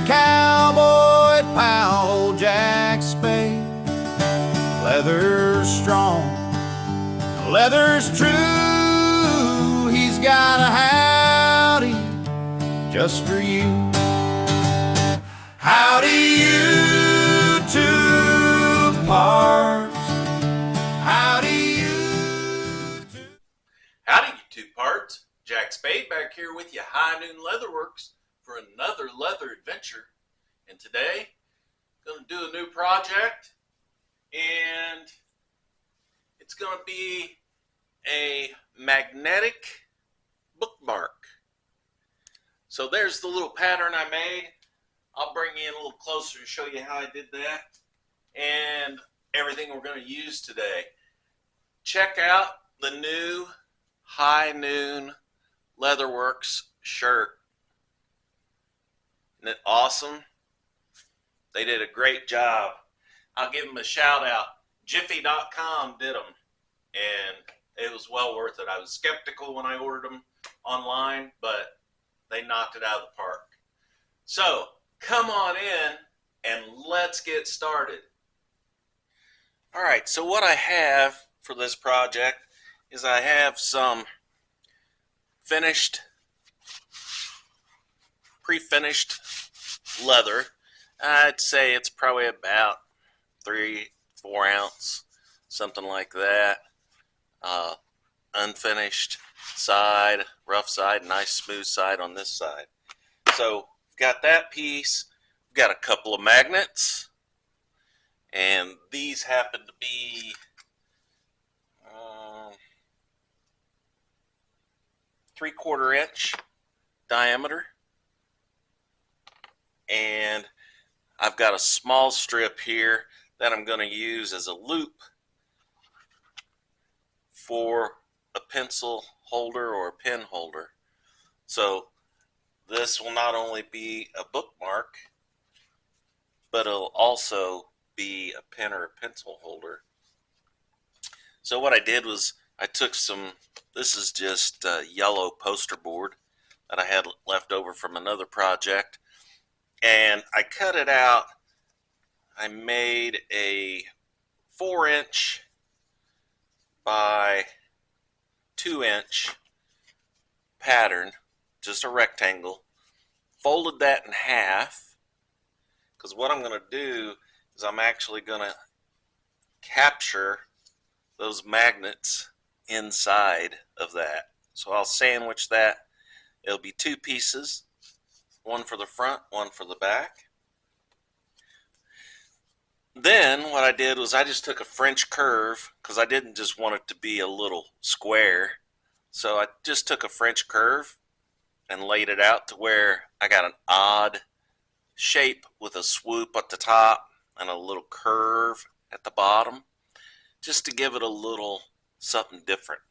your cowboy pal, old Jack Spade. Leather's strong, leather's true. He's got a howdy just for you. Howdy, you two parts. Howdy, you two. Howdy, you two parts. Jack Spade back here with you, High Noon Leatherworks, for another leather adventure. And today, going to do a new project, and it's going to be a magnetic bookmark. So there's the little pattern I made. I'll bring you in a little closer to show you how I did that and everything we're going to use today. Check out the new High Noon Leatherworks shirt. Isn't it awesome? They did a great job. I'll give them a shout out. Jiffy.com did them, and it was well worth it. I was skeptical when I ordered them online, but they knocked it out of the park. So come on in and let's get started. All right, so what I have for this project is I have some pre-finished leather. I'd say it's probably about 3-4 ounce, something like that. Unfinished side, rough side, nice smooth side on this side. So got that piece. Got a couple of magnets, and these happen to be 3/4 inch diameter, and I've got a small strip here that I'm going to use as a loop for a pencil holder or a pen holder. So this will not only be a bookmark, but it'll also be a pen or a pencil holder. So what I did was I took some, this is just yellow poster board that I had left over from another project, and I cut it out. I made a 4-inch by 2-inch pattern, just a rectangle, folded that in half, because what I'm going to do is I'm actually going to capture those magnets inside of that. So I'll sandwich that. It'll be 2 pieces, one for the front, one for the back. Then what I did was I just took a French curve, because I didn't just want it to be a little square. So I just took a French curve and laid it out to where I got an odd shape with a swoop at the top and a little curve at the bottom, just to give it a little something different.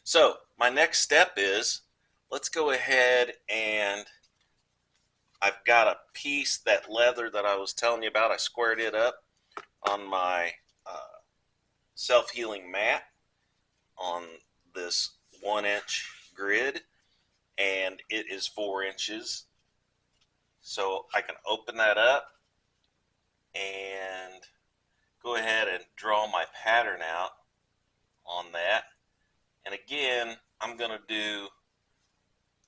So my next step is, let's go ahead, and I've got a piece, that leather that I was telling you about, I squared it up on my self-healing mat on this 1-inch grid, and it is 4 inches. So I can open that up and go ahead and draw my pattern out on that. And again, I'm going to do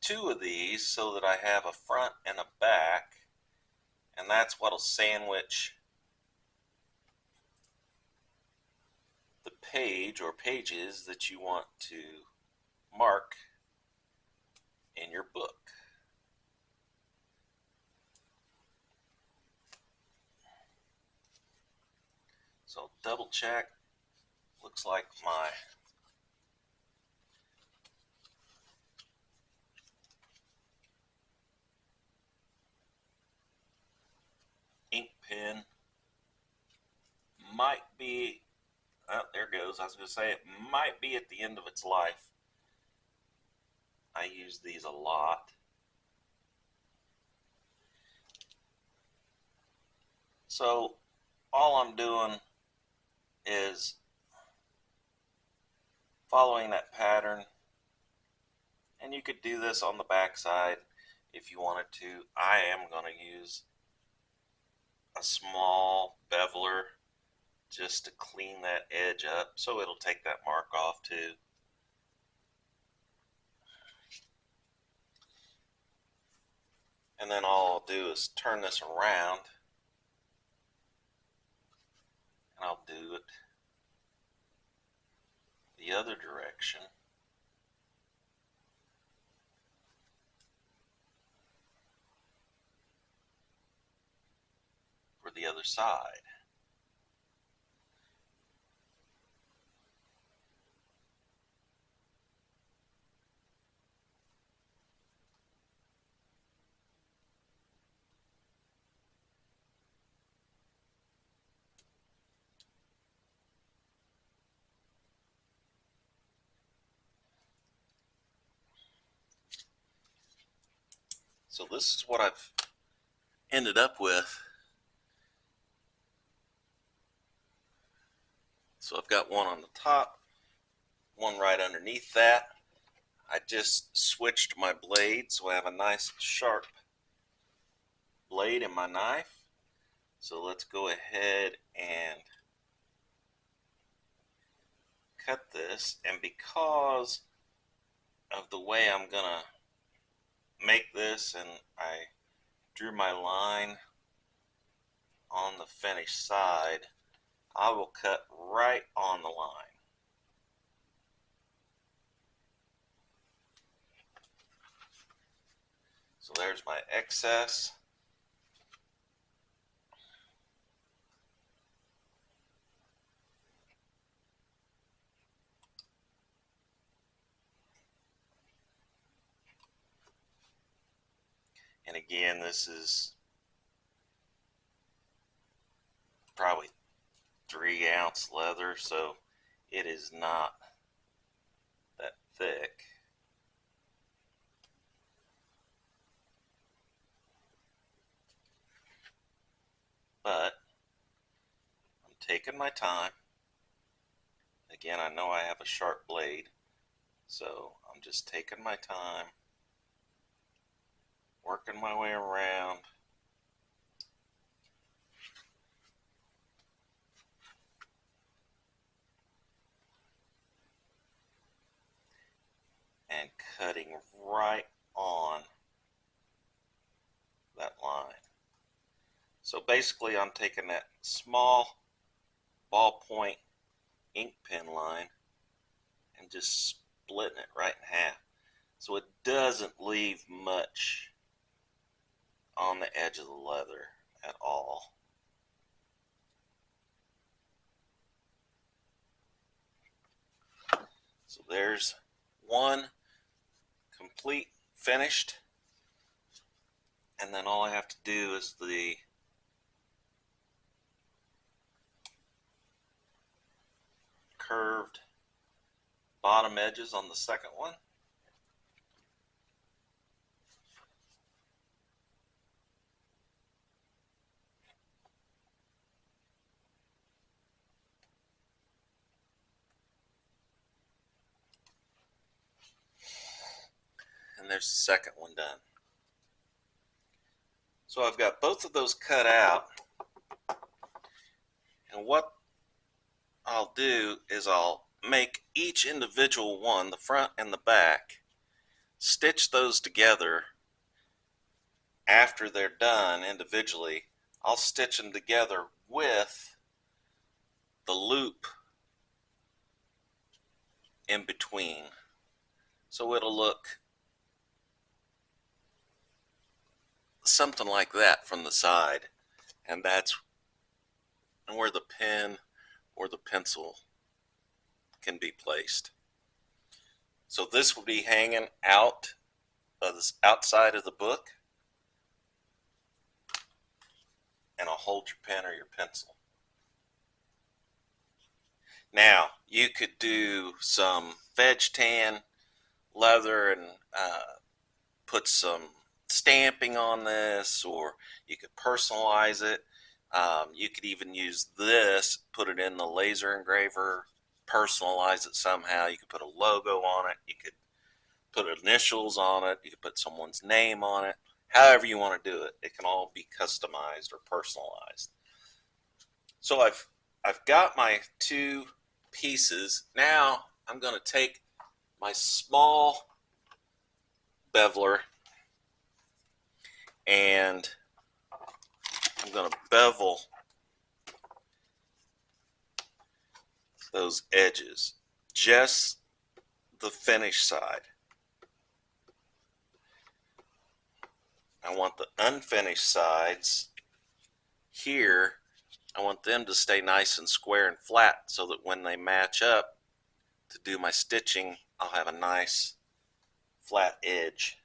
2 of these so that I have a front and a back, and that's what'll sandwich the page or pages that you want to mark in your book. So double check. Looks like my ink pen might be, oh, there it goes. I was going to say it might be at the end of its life. I use these a lot. So all I'm doing is following that pattern, and you could do this on the back side. if you wanted to. I am going to use a small beveler just to clean that edge up, so it'll take that mark off too. And then all I'll do is turn this around, and I'll do it the other direction. For the other side. So this is what I've ended up with. So I've got one on the top, one right underneath that. I just switched my blade, so I have a nice sharp blade in my knife. So let's go ahead and cut this. And because of the way I'm gonna make this, and I drew my line on the finished side, I will cut right on the line. So there's my excess. And again, this is probably 3-ounce leather, so it is not that thick. But I'm taking my time. Again, I know I have a sharp blade, so I'm just taking my time, working my way around. And cutting right on that line. So basically I'm taking that small ballpoint ink pen line and just splitting it right in half, so it doesn't leave much on the edge of the leather at all. So there's one complete finished, and then all I have to do is the curved bottom edges on the second one. And there's the second one done. So I've got both of those cut out, and what I'll do is I'll make each individual one, the front and the back, stitch those together. After they're done individually, I'll stitch them together with the loop in between, so it'll look something like that from the side, and that's where the pen or the pencil can be placed. So this will be hanging out of the outside of the book, and I'll hold your pen or your pencil. Now you could do some veg tan leather and put some stamping on this, or you could personalize it. You could even use this, put it in the laser engraver, personalize it somehow. You could put a logo on it. You could put initials on it. You can put someone's name on it. However you want to do it. It can all be customized or personalized. So I've got my two pieces. Now I'm going to take my small beveler and I'm going to bevel those edges, just the finish side. I want the unfinished sides here, I want them to stay nice and square and flat so that when they match up to do my stitching, I'll have a nice flat edge.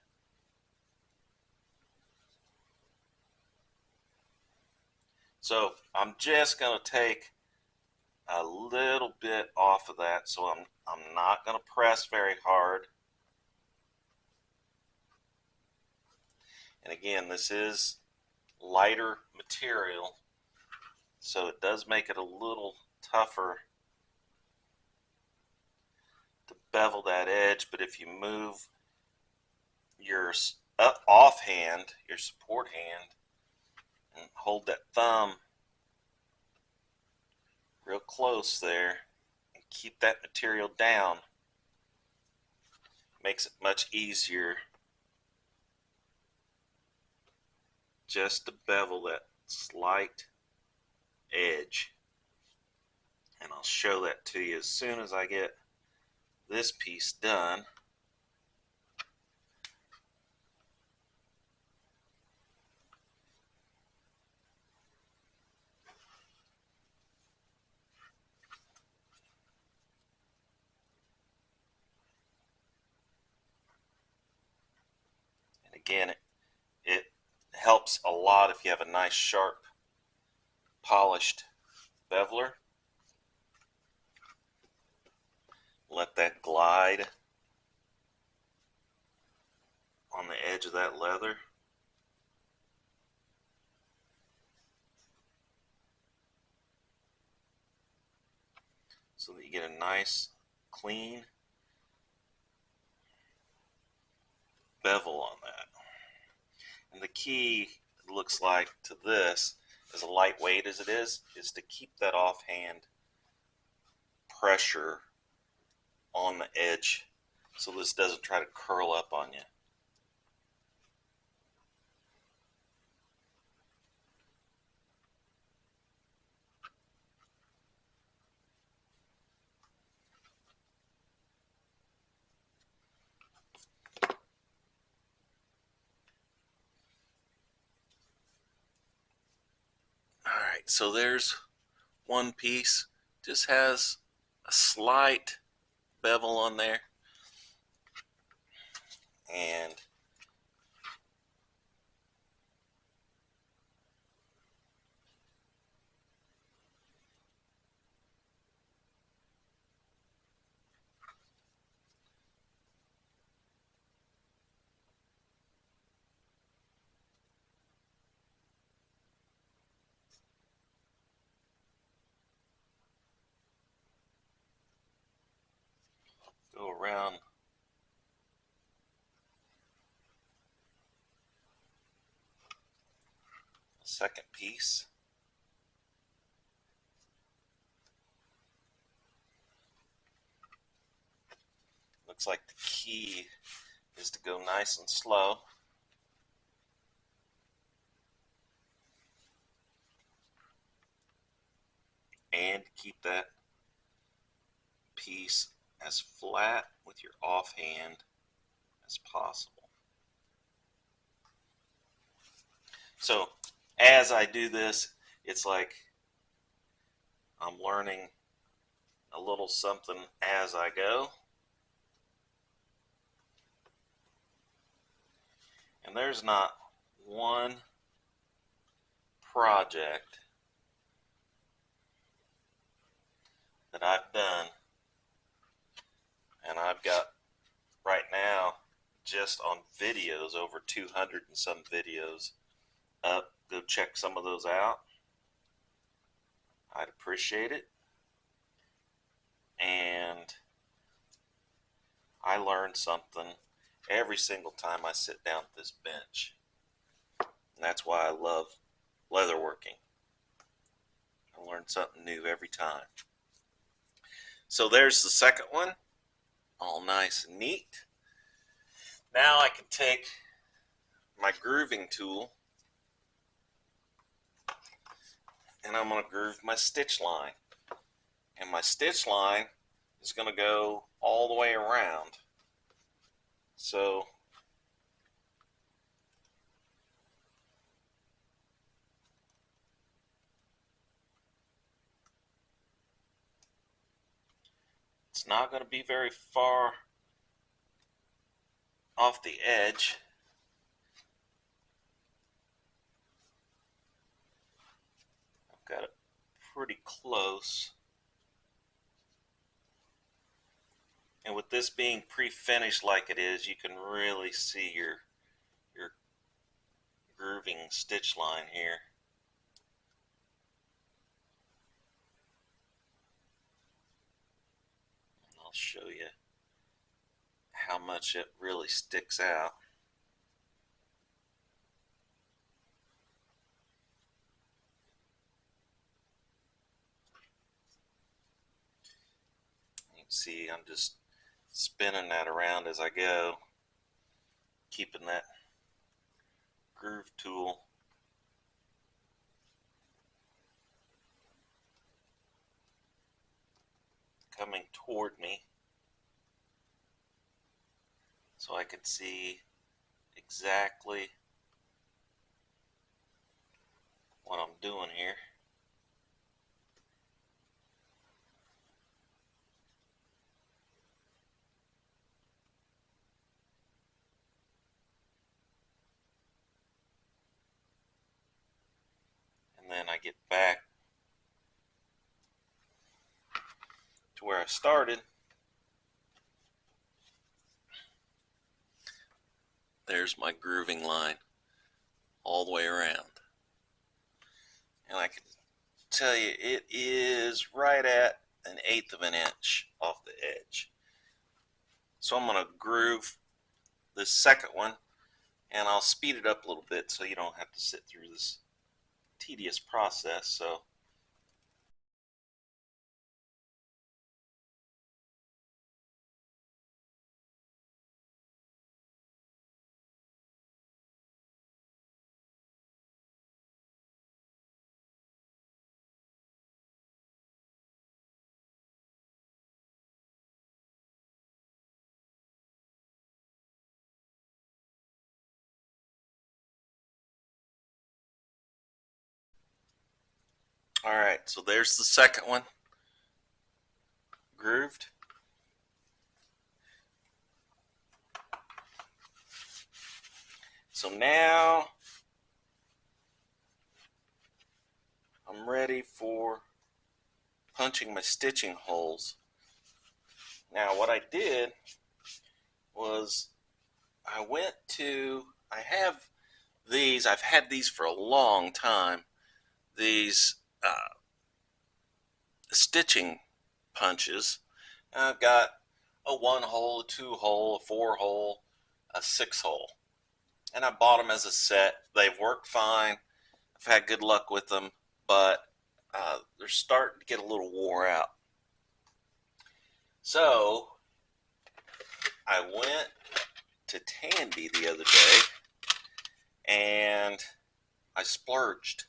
So I'm just going to take a little bit off of that, so I'm not going to press very hard. And again, this is lighter material, so it does make it a little tougher to bevel that edge, but if you move your offhand, your support hand, and hold that thumb real close there and keep that material down, makes it much easier just to bevel that slight edge. And I'll show that to you as soon as I get this piece done. And again, it helps a lot if you have a nice sharp polished beveler. Let that glide on the edge of that leather. So that you get a nice clean bevel on that. And the key, it looks like, to this, as lightweight as it is to keep that offhand pressure on the edge so this doesn't try to curl up on you. Alright, so there's one piece, just has a slight bevel on there, and go around the second piece. Looks like the key is to go nice and slow. And keep that piece as flat with your offhand as possible. So as I do this, it's like I'm learning a little something as I go. And there's not one project that I've done, and I've got right now just on videos over 200 and some videos up. Go check some of those out. I'd appreciate it. And I learned something every single time I sit down at this bench. And that's why I love leatherworking. I learn something new every time. So there's the second one, all nice and neat. Now I can take my grooving tool and I'm going to groove my stitch line. And my stitch line is going to go all the way around. So it's not going to be very far off the edge. I've got it pretty close. And with this being pre-finished like it is, you can really see your grooving stitch line here. And I'll show you how much it really sticks out. You can see I'm just spinning that around as I go, keeping that groove tool coming toward me so I can see exactly what I'm doing here. And then I get back to where I started. There's my grooving line all the way around. And I can tell you it is right at 1/8 of an inch off the edge. So I'm going to groove this second one, and I'll speed it up a little bit so you don't have to sit through this tedious process. So alright, so there's the second one grooved. So now I'm ready for punching my stitching holes. Now what I did was I have these, I've had these for a long time, these stitching punches. And I've got a 1 hole, a 2 hole, a 4 hole, a 6 hole. And I bought them as a set. They've worked fine. I've had good luck with them, but they're starting to get a little wore out. So I went to Tandy the other day and I splurged.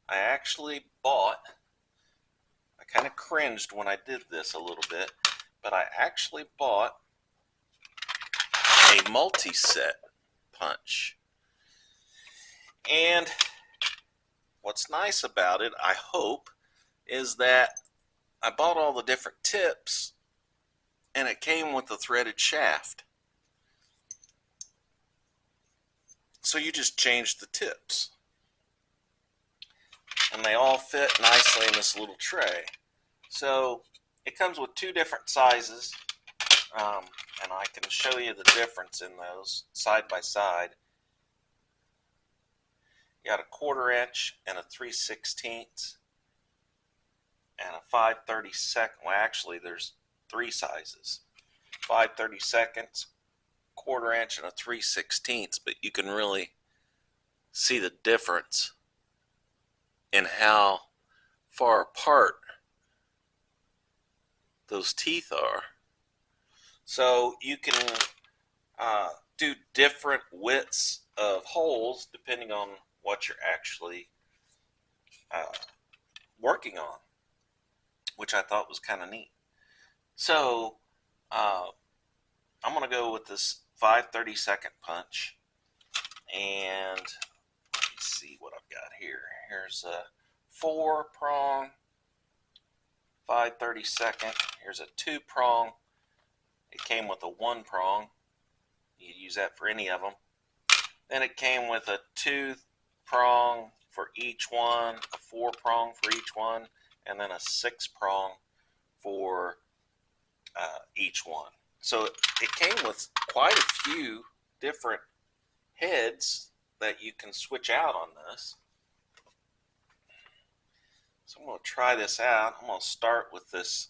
I actually bought, I kind of cringed when I did this a little bit, but I actually bought a multi-set punch. And what's nice about it, I hope, is that I bought all the different tips and it came with a threaded shaft. So you just change the tips. And they all fit nicely in this little tray. So it comes with 2 different sizes, and I can show you the difference in those side by side. You got a 1/4 inch and a 3/16 and a 5/32. Well, actually, there's 3 sizes: 5/32, 1/4 inch and a 3/16, but you can really see the difference in how far apart those teeth are. So you can do different widths of holes depending on what you're actually working on, which I thought was kind of neat. So I'm going to go with this 5/32 punch, and let me see what I've got here. Here's a 4-prong 5/32. Here's a 2-prong. It came with a 1-prong. You can use that for any of them. Then it came with a 2-prong for each one, a 4-prong for each one, and then a 6-prong for each one. So it came with quite a few different heads that you can switch out on this. So I'm going to try this out. I'm going to start with this,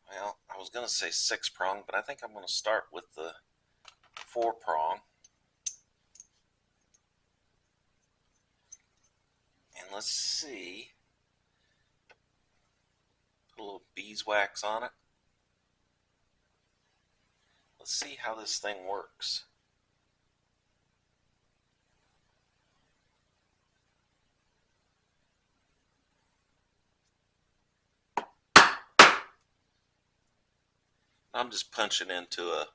well, I was going to say 6-prong, but I think I'm going to start with the 4-prong. And let's see. Put a little beeswax on it. Let's see how this thing works. I'm just punching into a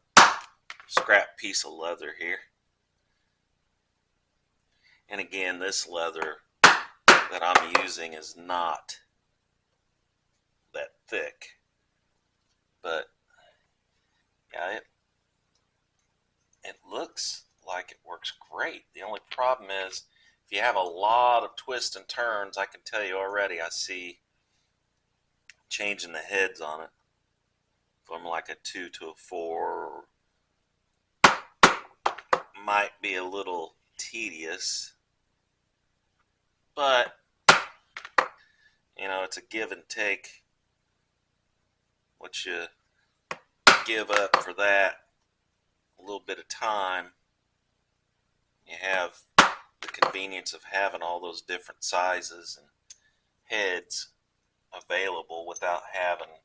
scrap piece of leather here. And again, this leather that I'm using is not that thick, but yeah, it looks like it works great. The only problem is if you have a lot of twists and turns, I can tell you already I see changing the heads on it from like a 2 to a 4 might be a little tedious, but you know, it's a give and take. What you give up for that, a little bit of time, you have the convenience of having all those different sizes and heads available without having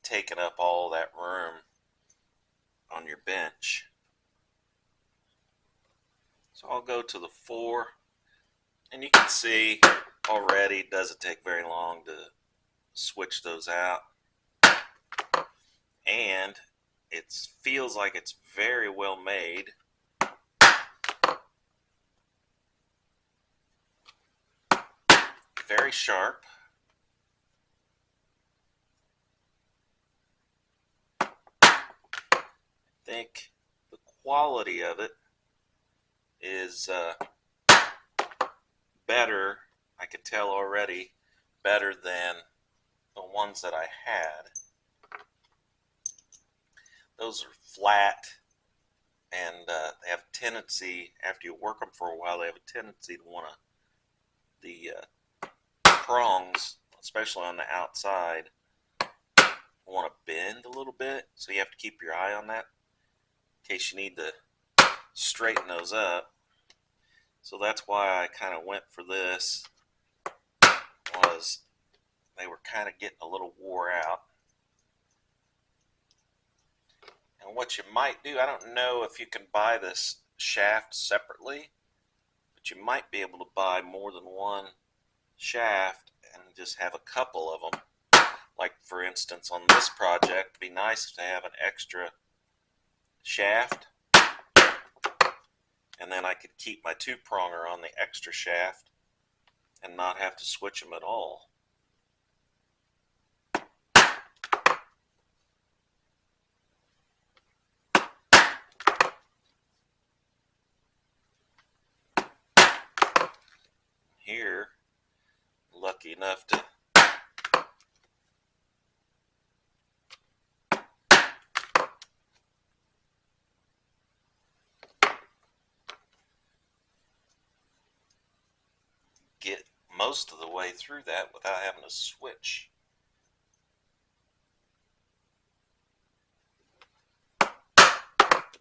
taken up all that room on your bench. So I'll go to the 4, and you can see already it doesn't take very long to switch those out, and it feels like it's very well made. Very sharp. I think the quality of it is better. I could tell already better than the ones that I had. Those are flat, and they have a tendency, after you work them for a while, they have a tendency to want to, the prongs, especially on the outside, want to bend a little bit, so you have to keep your eye on that in case you need to straighten those up. So that's why I kind of went for this, was they were kind of getting a little wore out. And what you might do, I don't know if you can buy this shaft separately, but you might be able to buy more than one shaft and just have a couple of them. Like for instance on this project, it'd be nice to have an extra shaft, and then I could keep my 2-pronger on the extra shaft and not have to switch them at all. Here, lucky enough to get most of the way through that without having to switch.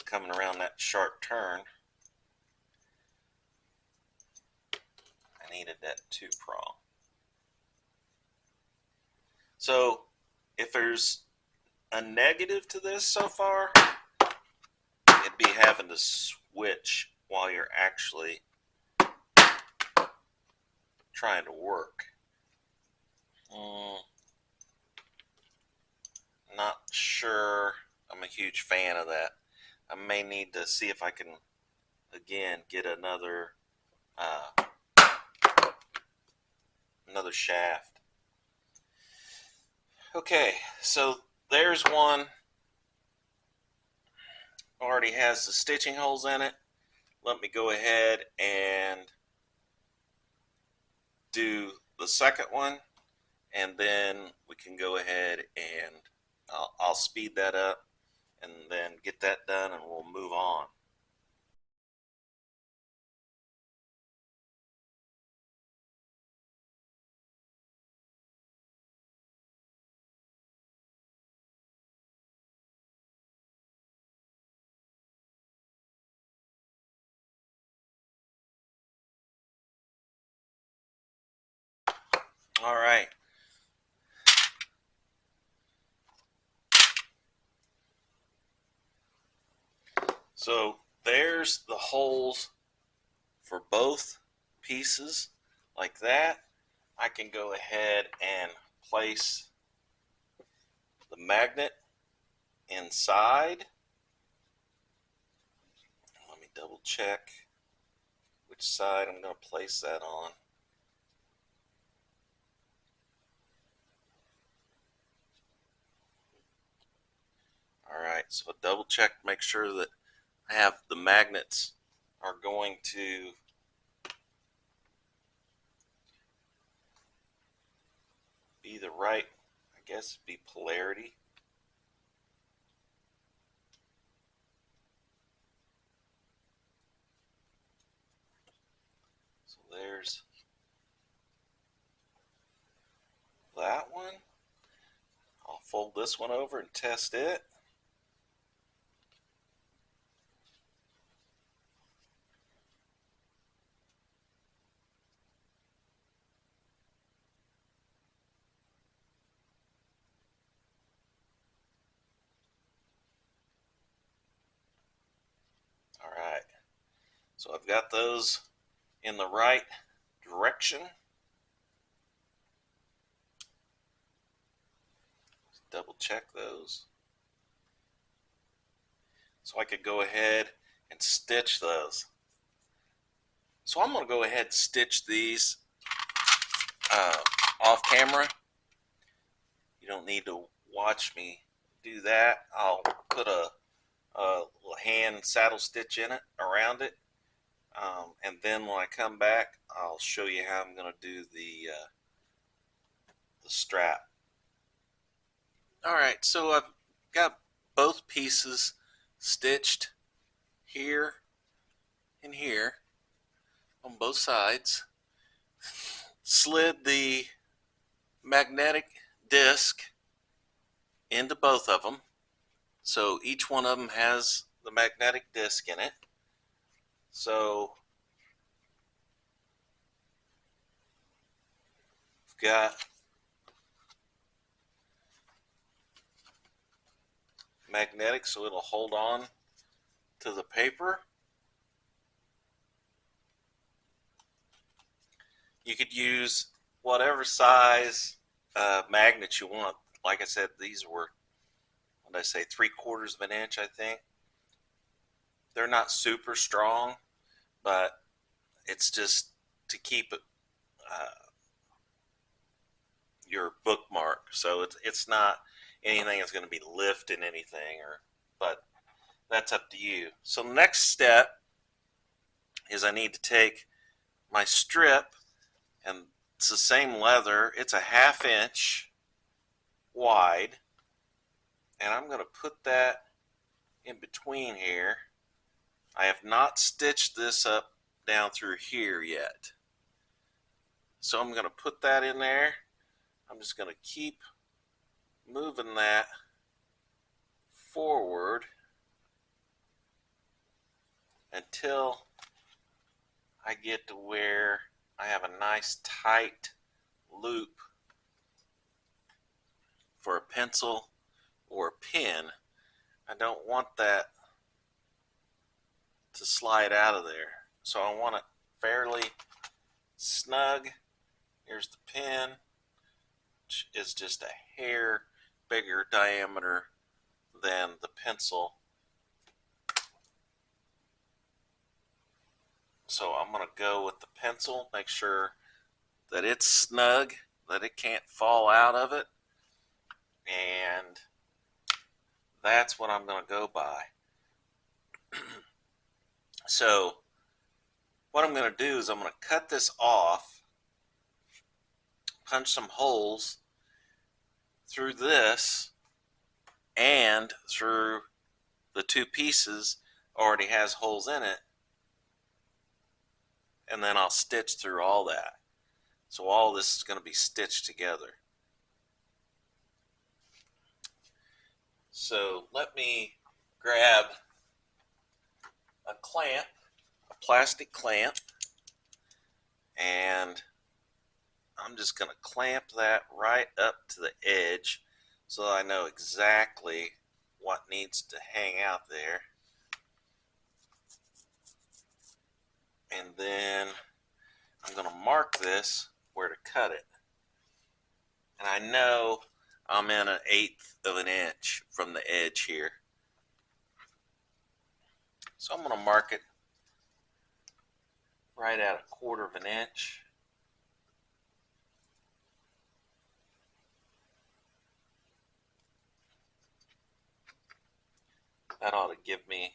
coming around that sharp turn, I needed that 2-prong. So if there's a negative to this so far, it'd be having to switch while you're actually trying to work. Not sure I'm a huge fan of that. I may need to see if I can again get another shaft. Okay, so there's one. Already has the stitching holes in it. Let me go ahead and do the second one, and then we can go ahead and I'll speed that up and then get that done, and we'll move on. All right. So there's the holes for both pieces like that. I can go ahead and place the magnet inside. Let me double check which side I'm going to place that on. Alright, so double check, make sure that I have the magnets are going to be the right, I guess be polarity. So there's that one. I'll fold this one over and test it. Alright, so I've got those in the right direction. Double check those. So I could go ahead and stitch those. So I'm going to go ahead and stitch these off camera. You don't need to watch me do that. I'll put a little hand saddle stitch in it, around it, and then when I come back, I'll show you how I'm going to do the strap. Alright, so I've got both pieces stitched here and here on both sides. Slid the magnetic disc into both of them, so each one of them has the magnetic disc in it. So we've got magnetic, so it'll hold on to the paper. You could use whatever size magnet you want. Like I said, these were, what did I say, 3/4 of an inch, I think. They're not super strong, but it's just to keep it your bookmark. So it's not anything that's going to be lifting anything, but that's up to you. So the next step is I need to take my strip, and it's the same leather. It's a 1/2 inch wide, and I'm going to put that in between here. I have not stitched this up down through here yet, so I'm going to put that in there. I'm just going to keep moving that forward until I get to where I have a nice tight loop for a pencil or a pen. I don't want that to slide out of there. So I want it fairly snug. Here's the pen, which is just a hair bigger diameter than the pencil. So I'm going to go with the pencil, make sure that it's snug, that it can't fall out of it, and that's what I'm going to go by. So what I'm going to do is I'm going to cut this off, punch some holes through this and through the two pieces already has holes in it, and then I'll stitch through all that. So all this is going to be stitched together. So let me grab a clamp, a plastic clamp, and I'm just going to clamp that right up to the edge so that I know exactly what needs to hang out there. And then I'm going to mark this where to cut it. And I know I'm in 1/8 of an inch from the edge here. So I'm going to mark it right at 1/4 of an inch. That ought to give me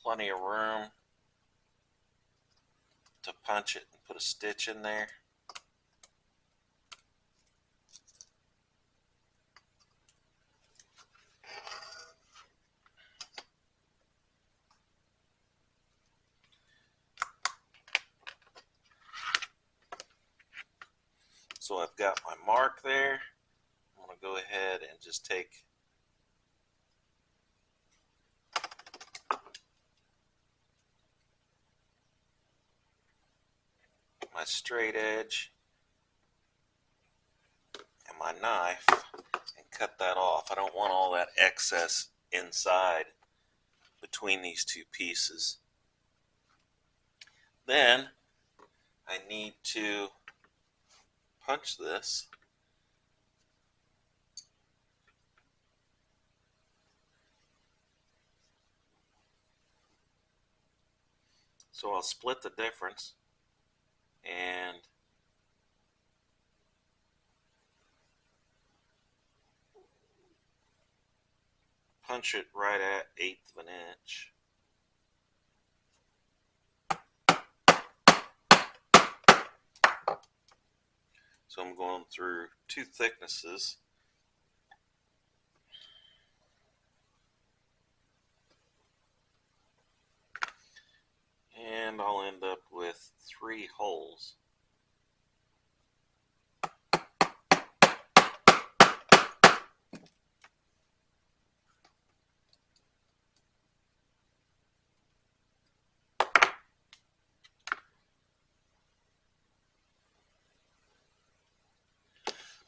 plenty of room to punch it and put a stitch in there. So I've got my mark there. I'm going to go ahead and just take my straight edge and my knife and cut that off. I don't want all that excess inside between these two pieces. Then I need to punch this. So I'll split the difference and punch it right at 1/8 of an inch. So I'm going through two thicknesses. And I'll end up with 3 holes.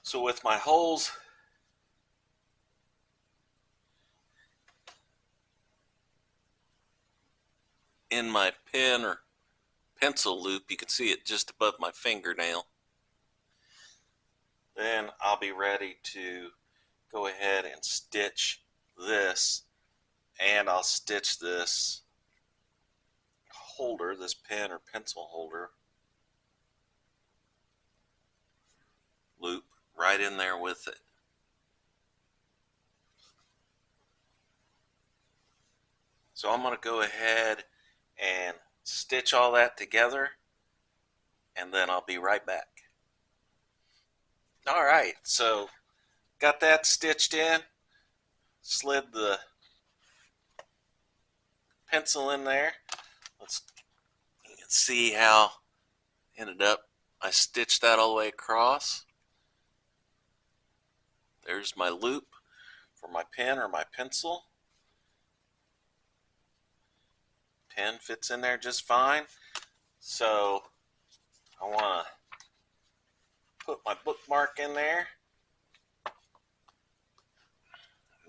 So with my holes in my pen or pencil loop, you can see it just above my fingernail. Then I'll be ready to go ahead and stitch this, and I'll stitch this holder, this pen or pencil holder loop right in there with it. So I'm going to go ahead and stitch all that together, and then I'll be right back. Alright, so got that stitched in, slid the pencil in there. You can see how ended up. I stitched that all the way across. There's my loop for my pen or my pencil. pen fits in there just fine. So I want to put my bookmark in there.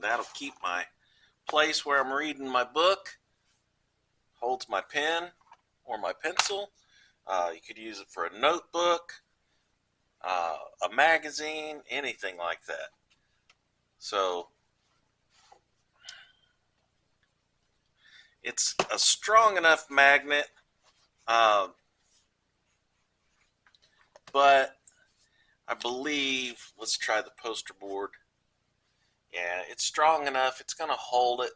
That'll keep my place where I'm reading my book. Holds my pen or my pencil. You could use it for a notebook, a magazine, anything like that. So it's a strong enough magnet, but I believe, let's try the poster board. Yeah, it's strong enough. It's going to hold it.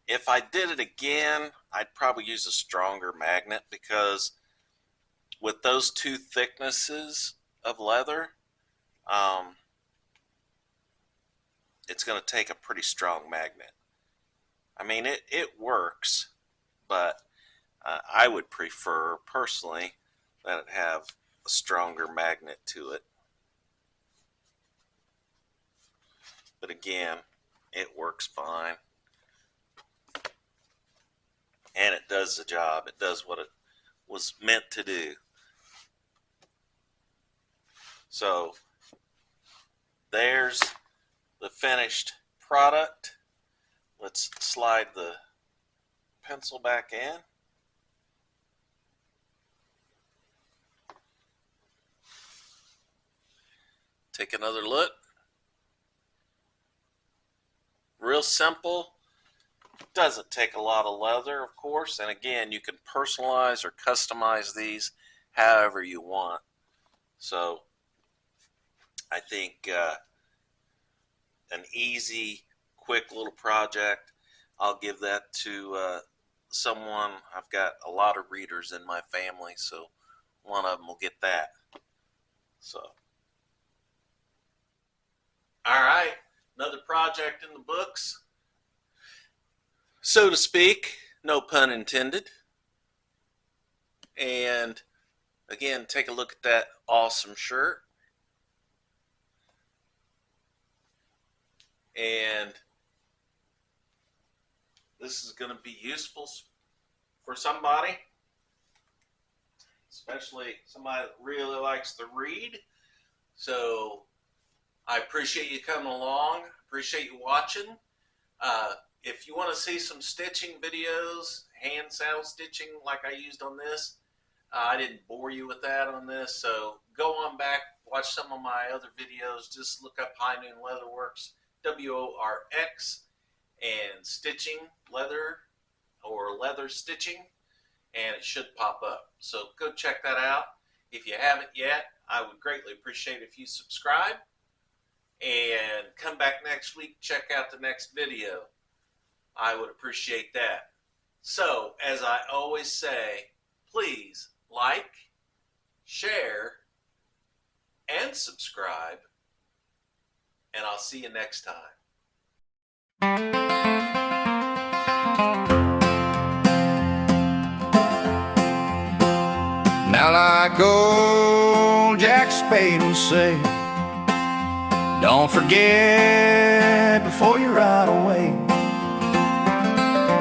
If I did it again, I'd probably use a stronger magnet, because with those two thicknesses of leather, it's going to take a pretty strong magnet. I mean, it works, but I would prefer, personally, that it have a stronger magnet to it. But again, it works fine. And it does the job. It does what it was meant to do. So there's the finished product. Let's slide the pencil back in. Take another look. Real simple. Doesn't take a lot of leather, of course, and again, you can personalize or customize these however you want. So I think an easy, quick little project. I'll give that to someone. I've got a lot of readers in my family, so one of them will get that. So, all right, another project in the books, so to speak, no pun intended. And again, take a look at that awesome shirt. And this is going to be useful for somebody, especially somebody that really likes to read. So I appreciate you coming along. Appreciate you watching. If you want to see some stitching videos, hand saddle stitching like I used on this, I didn't bore you with that on this, so go on back, watch some of my other videos. Just look up High Noon Leatherworks, WORX, and stitching leather or leather stitching, and it should pop up. So go check that out. If you haven't yet, I would greatly appreciate if you subscribe, and come back next week, check out the next video. I would appreciate that. So, as I always say, please like, share, and subscribe, and I'll see you next time. Now like old Jack Spade will say, don't forget before you ride away.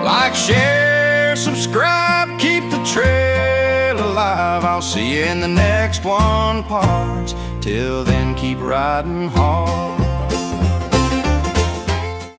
Like, share, subscribe, keep the trail alive. I'll see you in the next one, parts. Till then, keep riding hard.